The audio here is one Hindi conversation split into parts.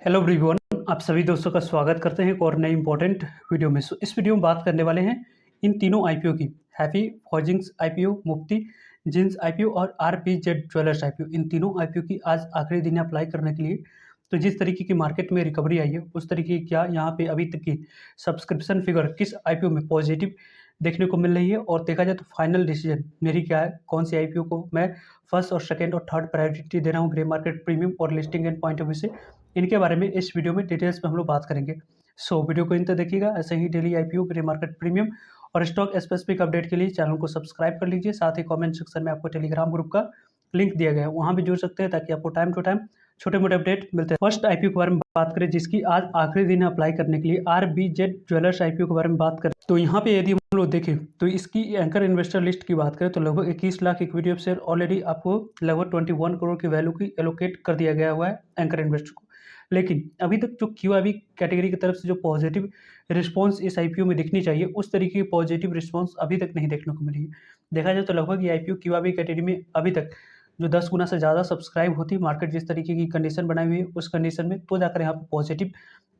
हेलो एवरीवन, आप सभी दोस्तों का स्वागत करते हैं एक और नई इंपॉर्टेंट वीडियो में। इस वीडियो में बात करने वाले हैं इन तीनों आईपीओ की। हैप्पी फॉर्जिंग्स आईपीओ, मुफ्ती जिन्स आईपीओ और आरपीजेड ज्वेलर्स आईपीओ। इन तीनों आईपीओ की आज आखिरी दिन है अप्लाई करने के लिए। तो जिस तरीके की मार्केट में रिकवरी आई है उस तरीके की क्या यहाँ पे अभी तक की सब्सक्रिप्शन फिगर किस आईपीओ में पॉजिटिव देखने को मिल रही है, और देखा जाए तो फाइनल डिसीजन मेरी क्या है, कौन सी आईपीओ को मैं फर्स्ट और सेकेंड और थर्ड प्रायोरिटी दे रहा हूँ ग्रे मार्केट प्रीमियम और listing and point of view से। इनके बारे में इस वीडियो में डिटेल्स में हम लोग बात करेंगे। सो वीडियो को इन तक देखिएगा। ऐसे ही daily IPO, grey market premium और स्टॉक स्पेसिफिक अपडेट के लिए चैनल को सब्सक्राइब कर लीजिए। साथ ही कमेंट सेक्शन में आपको टेलीग्राम ग्रुप का लिंक दिया गया है, वहाँ भी जुड़ सकते हैं ताकि आपको टाइम टू टाइम छोटे मोटे अपडेट मिलते हैं। फर्स्ट आईपीओ के बारे में बात करें जिसकी आज आखिरी दिन है अप्लाई करने के लिए, आरबीजेड ज्वेलर्स आईपीओ के बारे में बात करें तो यहाँ पे यदि हम लोग देखें तो इसकी एंकर इन्वेस्टर लिस्ट की बात करें तो लगभग 21 lakh equity of share already आपको लगभग 21 करोड़ की वैल्यू की एलोकेट कर दिया गया हुआ है एंकर इन्वेस्टर को। लेकिन अभी तक जो क्यूआईबी कैटेगरी की तरफ से जो पॉजिटिव रिस्पांस इस आईपीओ में दिखनी चाहिए उस तरीके की पॉजिटिव रिस्पांस अभी तक नहीं देखने को मिली है। देखा जाए तो लगभग ये आईपीओ क्यूआईबी कैटेगरी में अभी तक जो 10 गुना से ज़्यादा सब्सक्राइब होती मार्केट जिस तरीके की कंडीशन बनाई हुई है उस कंडीशन में, तो जाकर यहाँ पर पॉजिटिव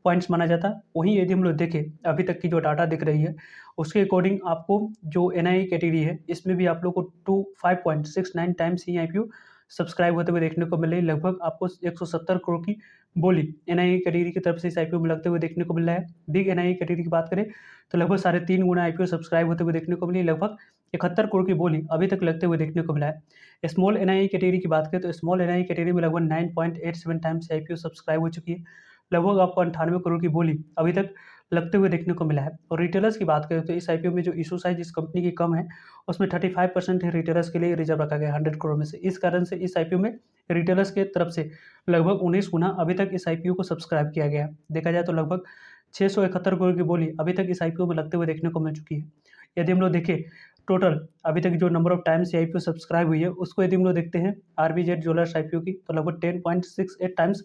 पॉइंट्स माना जाता है। वहीं यदि हम लोग देखें अभी तक की जो डाटा दिख रही है उसके अकॉर्डिंग आपको जो एनआई कैटेगरी है इसमें भी आप लोग को 5.69 टाइम्स ही आईपीओ सब्सक्राइब होते हुए देखने को मिल रही है। लगभग आपको 170 करोड़ की बोली एनआई कैटेगरी की तरफ से इस आईपीओ में लगते हुए देखने को मिल रहा है। बिग एनआई कैटेगरी की बात करें तो लगभग 3.5 गुना आईपीओ सब्सक्राइब होते हुए देखने को मिली। लगभग 71 करोड़ की बोली अभी तक लगते हुए देखने को मिला है। स्मॉल एनआई कैटेगरी की बात करें तो स्मॉल एनआई कैटेगरी में लगभग 9.87 टाइम्स आईपीओ सब्सक्राइब हो चुकी है। लगभग आपको 98 करोड़ की बोली अभी तक लगते हुए देखने को मिला है। और रिटेलर्स की बात करें तो इस आईपीओ में जो इशू साइज इस कंपनी की कम है उसमें 35% है रिटेलर्स के लिए रिजर्व रखा गया 100 करोड़ में से। इस कारण से इस आईपीओ में रिटेलर्स के तरफ से लगभग 19 गुना अभी तक इस आईपीओ को सब्सक्राइब किया गया है। देखा जाए तो लगभग 671 करोड़ की बोली अभी तक इस आईपीओ में लगते हुए देखने को मिल चुकी है। यदि हम लोग देखें टोटल अभी तक जो number of times IPO subscribe हुई है उसको यदि हम लोग देखते हैं आरबीजेड ज्वेलर्स आईपीओ की तो लगभग 10.68 टाइम्स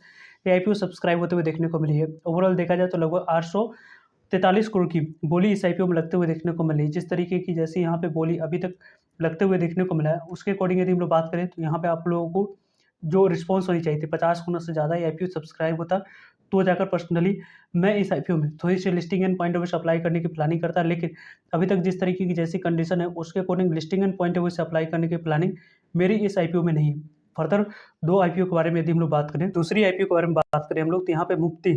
आईपीओ सब्सक्राइब होते हुए देखने को मिली है। ओवरऑल देखा जाए तो लगभग 843 करोड़ की बोली इस आईपीओ में लगते हुए देखने को मिली है। जिस तरीके की जैसे यहाँ पे बोली अभी तक लगते हुए देखने को मिला है उसके अकॉर्डिंग यदि हम लोग बात करें तो यहाँ पे आप लोगों को जो रिस्पॉन्स होनी चाहिए थी 50 गुना से ज़्यादा आईपीओ सब्सक्राइब होता तो जाकर पर्सनली मैं इस आईपीओ में थोड़ी सी listing and point of view से अप्लाई करने की प्लानिंग करता। लेकिन अभी तक जिस तरीके की जैसी कंडीशन है उसके according listing and point of view से अप्लाई करने की प्लानिंग मेरी इस आईपीओ में नहीं है। फर्दर दो आईपीओ के बारे में यदि हम लोग बात करें, दूसरी आईपीओ के बारे में बात करें हम लोग तो यहाँ पे मुफ्ती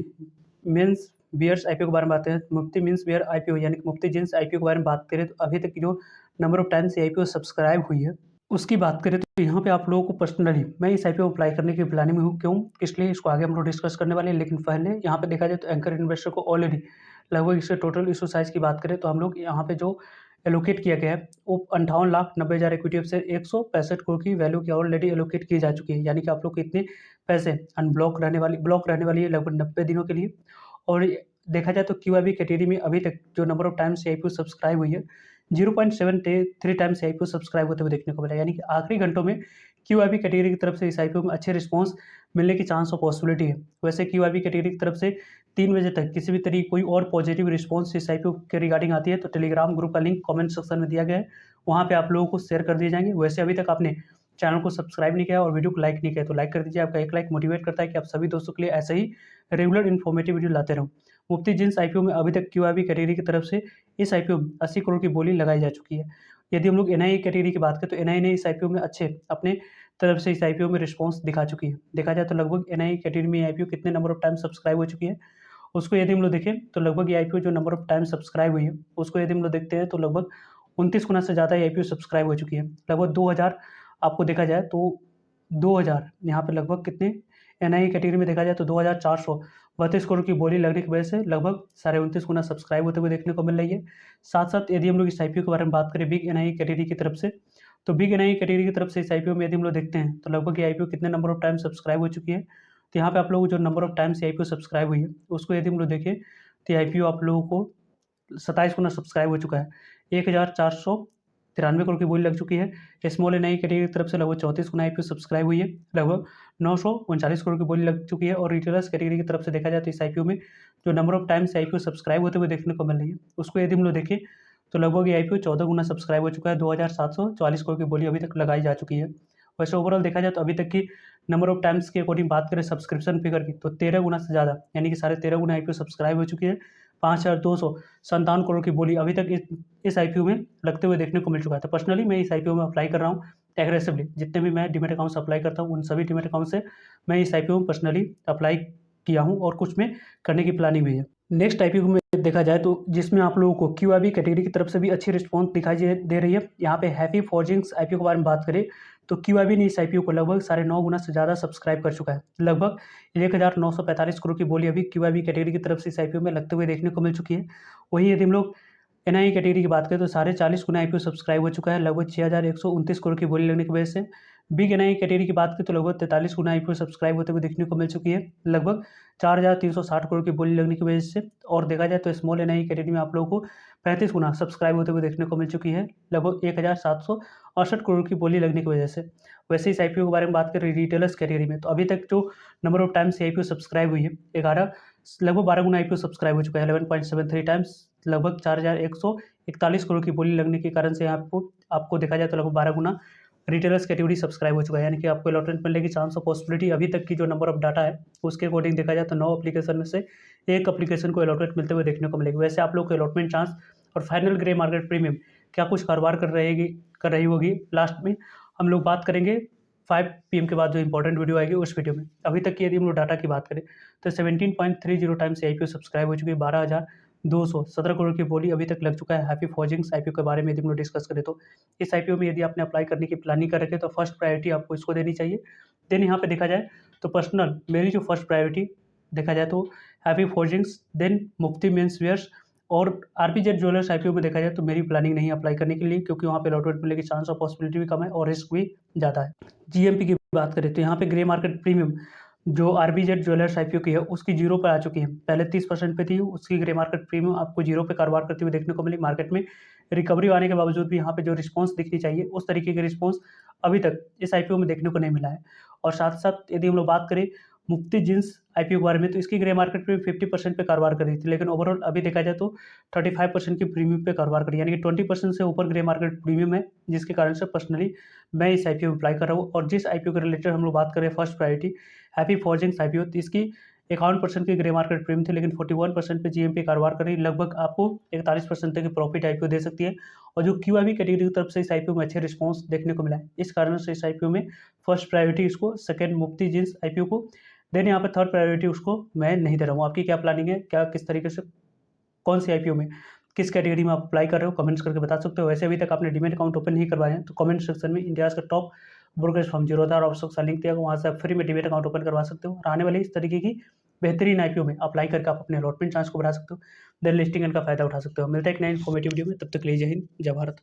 मेंस बियर्स आईपीओ के बारे में बात करें। मुफ्ती मीन्स बियर आईपीओ यानी कि मुफ्ती जींस आईपीओ के बारे में बात करें तो अभी तक की जो number of times IPO subscribe हुई है उसकी बात करें तो यहाँ पे आप लोगों को पर्सनली मैं इस आईपीओ अप्लाई करने की प्लानिंग में हूँ। क्यों, इसलिए इसको आगे हम लोग डिस्कस करने वाले हैं। लेकिन पहले यहाँ पे देखा जाए तो एंकर इन्वेस्टर को ऑलरेडी लगभग इसके टोटल इशू साइज की बात करें तो हम लोग यहाँ पे जो एलोकेट किया गया है वो 58,90,000 इक्विटी ऑफ से 165 करोड़ की वैल्यू की ऑलरेडी एलोकेट की जा चुकी है। यानी कि आप लोग को इतने पैसे अनब्लॉक ब्लॉक रहने वाली है लगभग 90 दिनों के लिए। और देखा जाए तो क्यूआईबी कैटेगरी में अभी तक जो number of times IPO subscribe हुई है 0.73 टाइम्स आईपीओ सब्सक्राइब होते हुए देखने को मिला। यानी कि आखिरी घंटों में क्यूआईबी कैटेगरी की तरफ से इस आईपीओ में अच्छे रिस्पांस मिलने की चांस और पॉसिबिलिटी है। वैसे क्यूआईबी कैटेगरी की तरफ से 3 बजे तक किसी भी तरीके कोई और पॉजिटिव रिस्पांस इस आईपीओ के रिगार्डिंग आती है तो टेलीग्राम ग्रुप का लिंक कमेंट सेक्शन में दिया गया है, वहाँ पे आप लोगों को शेयर कर दिए जाएंगे। वैसे अभी तक आपने चैनल को सब्सक्राइब नहीं किया और वीडियो को लाइक नहीं किया तो लाइक कर दीजिए। आपका एक लाइक मोटिवेट करता है कि आप सभी दोस्तों के लिए ऐसे ही रेगुलर इन्फॉर्मेटिव वीडियो लाते रहूँ। मुफ्ती जिन्स आईपीओ में अभी तक क्यूआईबी कैटेगरी की तरफ से इस आईपीओ में 80 करोड़ की बोली लगाई जा चुकी है। यदि हम लोग एनआई कैटेगरी की बात करें तो एनआई ने इस आईपीओ में अच्छे अपने तरफ से इस आईपीओ में रिस्पांस दिखा चुकी है। देखा जाए तो लगभग एनआई कैटेगरी में आईपीओ कितने नंबर ऑफ टाइम सब्सक्राइब हो चुकी है उसको यदि हम लोग देखें तो लगभग ये आईपीओ जो नंबर ऑफ टाइम सब्सक्राइब हुई है उसको यदि हम लोग देखते हैं तो लगभग 29 गुना से ज़्यादा आईपीओ सब्सक्राइब हो चुकी है। लगभग 2000 आपको देखा जाए तो 2000 यहाँ पे लगभग कितने एनआई कैटेगरी में देखा जाए तो 2432 करोड़ की बोली लगने की वजह से लगभग 29.5 गुना सब्सक्राइब होते हुए देखने को मिल रही है। साथ साथ यदि हम लोग इस आईपीओ के बारे में बात करें बिग एनआई कैटेगरी की तरफ से तो बिग एनआई कैटेगरी की तरफ से इस आईपीओ में यदि हम लोग देखते हैं तो लगभग ये आईपीओ कितने नंबर ऑफ टाइम सब्सक्राइब हो चुकी है तो यहाँ पे आप लोगों को जो number of times IPO subscribe हुई है उसको यदि हम लोग देखें तो आईपीओ आप लोगों को 27 गुना सब्सक्राइब हो चुका है। 1493 करोड़ की बोली लग चुकी है। स्मॉल एनआई कैटेगरी की तरफ से लगभग 34 गुना आईपीओ सब्सक्राइब हुई है। लगभग 939 करोड़ की बोली लग चुकी है। और रिटेलर्स कैटेगरी की तरफ से देखा जाए तो इस आईपीओ में जो number of times IPO subscribe होते हुए देखने को मिल रही है उसको यदि हम लोग देखें तो लगभग ये आईपीओ 14 गुना सब्सक्राइब हो चुका है। 2744 करोड़ की बोली अभी तक लगाई जा चुकी है। वैसे ओवरऑल देखा जाए तो अभी तक की नंबर ऑफ टाइम्स के अकॉर्डिंग बात करें सब्सक्रिप्शन फिगर की, तो 13 गुना से ज़्यादा, यानी कि 13.5 गुना आईपीओ सब्सक्राइब हो चुकी है। 5,257 करोड़ की बोली अभी तक इस आईपीओ में लगते हुए देखने को मिल चुका है। तो पर्सनली मैं इस आईपीओ में अप्लाई कर रहा हूँ एग्रेसिवली। जितने भी मैं डीमैट अकाउंट्स अप्लाई करता हूँ, उन सभी डीमैट अकाउंट से मैं इस आईपीओ में पर्सनली अप्लाई किया हूँ और कुछ में करने की प्लानिंग भी है। नेक्स्ट आईपीओ में देखा जाए तो जिसमें आप लोगों को क्यूआईबी कैटेगरी की तरफ से भी अच्छी रिस्पॉन्स दिखाई दे रही है। यहाँ पे हैप्पी फॉर्जिंग्स आईपीओ के बारे में बात करें तो क्यूआईबी ने इस आईपीओ को लगभग 9.5 गुना से ज़्यादा सब्सक्राइब कर चुका है। लगभग 1,945 करोड़ की बोली अभी क्यूआईबी कैटेगरी की तरफ से इस आईपीओ में लगते हुए देखने को मिल चुकी है। वहीं यदि हम लोग एनआई कैटेगरी की बात करें तो 40.5 गुना आईपीओ सब्सक्राइब हो चुका है, लगभग 6,129 करोड़ की बोली लगने की वजह से। बिग एनआई कैटेगरी की बात करें तो लगभग 43 गुना आईपीओ सब्सक्राइब होते हुए देखने को मिल चुकी है, लगभग 4,360 करोड़ की बोली लगने की वजह से। और देखा जाए तो स्मॉल एनआई कैटेगरी में आप लोगों को 35 गुना सब्सक्राइब होते हुए देखने को मिल चुकी है, लगभग 1,768 करोड़ की बोली लगने की वजह से। वैसे इस आईपीओ के बारे में बात करें रिटेलर्स कैटेगरी में तो अभी तक जो number of times IPO subscribe हुई है 11 लगभग 12 गुना आईपीओ सब्सक्राइब हो चुका है, 11.73 टाइम्स, लगभग 4,141 करोड़ की बोली लगने के कारण से आपको देखा जाए तो लगभग 12 गुना रिटेलर्स कैटेगरी सब्सक्राइब हो चुका है, यानी कि आपको अलॉटमेंट मिलने की चांस और पॉसिबिलिटी अभी तक की जो नंबर ऑफ डाटा है उसके अकॉर्डिंग देखा जाए तो 9 एप्लीकेशन में से एक एप्लीकेशन को अलॉटमेंट मिलते हुए देखने को मिलेगी। वैसे आप लोग को अलॉटमेंट चांस और फाइनल ग्रे मार्केट प्रीमियम क्या कुछ कारोबार कर रही होगी लास्ट में हम लोग बात करेंगे 5 PM के बाद जो इंपॉर्टेंट वीडियो आएगी उस वीडियो में। अभी तक की यदि हम लोग डाटा की बात करें तो 17.30 टाइम्स आईपीओ सब्सक्राइब हो चुकी है, 12,217 करोड़ की बोली अभी तक लग चुका है। हैप्पी फॉर्जिंग्स आईपीओ के बारे में यदि हम लोग डिस्कस करें तो इस आईपीओ में यदि आपने अप्लाई करने की प्लानिंग कर रखे तो फर्स्ट प्रायोरिटी आपको इसको देनी चाहिए। देन यहाँ पे देखा जाए तो पर्सनल मेरी जो फर्स्ट प्रायोरिटी देखा जाए तो हैप्पी फॉर्जिंग्स, देन मुफ्ती मेंस वेयर्स और आरपीजेड ज्वेलर्स आईपीओ में देखा जाए तो मेरी प्लानिंग नहीं अप्लाई करने के लिए, क्योंकि वहाँ पे अलॉटमेंट मिलने की चांस और पॉसिबिलिटी भी कम है और रिस्क भी ज़्यादा है। जीएमपी की बात करें तो यहाँ पे ग्रे मार्केट प्रीमियम जो आरबीजेड ज्वेलर्स आईपीओ की है उसकी 0 पर आ चुकी है, पहले 30% पे थी, उसकी ग्रे मार्केट प्रीमियम आपको 0 पे कारोबार करते हुए देखने को मिली। मार्केट में रिकवरी आने के बावजूद भी यहाँ पे जो रिस्पॉन्स दिखनी चाहिए उस तरीके के रिस्पॉन्स अभी तक इस आईपीओ में देखने को नहीं मिला है। और साथ साथ यदि हम लोग बात करें मुफ्ती जींस आईपीओ के बारे में तो इसकी ग्रे मार्केट में 50% पे कारोबार कर रही थी, लेकिन ओवरऑल अभी देखा जाए तो 35% की प्रीमियम पे कारोबार करी, यानी कि 20% से ऊपर ग्रे मार्केट प्रीमियम है, जिसके कारण से पर्सनली मैं इस आईपीओ में अप्लाई कर रहा हूँ। और जिस आईपीओ के रिलेटेड हम लोग बात करें फर्स्ट प्रायोरिटी हैप्पी फॉर्जिंग्स आईपीओ, तो इसकी 51% की ग्रे मार्केट प्रीमियम थी, लेकिन 41% पे जीएमपी कारोबार कर रही, लगभग आपको 41% तक की प्रॉफिट आईपीओ दे सकती है। और जो क्यूआईबी कैटेगरी की तरफ से इस आईपीओ में अच्छे रिस्पॉन्स देखने को मिला है, इस कारण से इस आईपीओ में फर्स्ट प्रायोरिटी इसको, सेकंड मुफ्ती जींस आईपीओ को, देन यहाँ पे थर्ड प्रायोरिटी उसको मैं नहीं दे रहा हूँ। आपकी क्या प्लानिंग है, क्या किस तरीके से कौन सी आईपीओ में किस कैटेगरी में आप अप्लाई कर रहे हो, कमेंट्स करके बता सकते हो। वैसे अभी तक आपने डीमैट अकाउंट ओपन नहीं करवाए हैं तो कमेंट सेक्शन में इंडिया का टॉप ब्रोकरेज फर्म जीरोधा और ऑप्शन का लिंक दिया, वहाँ से आप फ्री में डीमैट अकाउंट ओपन करवा सकते हो और आने वाले इस तरीके की बेहतरीन आईपीओ में अप्लाई करके आप अपने अलॉटमेंट चांस को बढ़ा सकते हो, देन लिस्टिंग का फायदा उठा सकते हो। मिलता है एक नए इन्फॉर्मेटिव वीडियो में, तब तक के लिए जय हिंद जय भारत।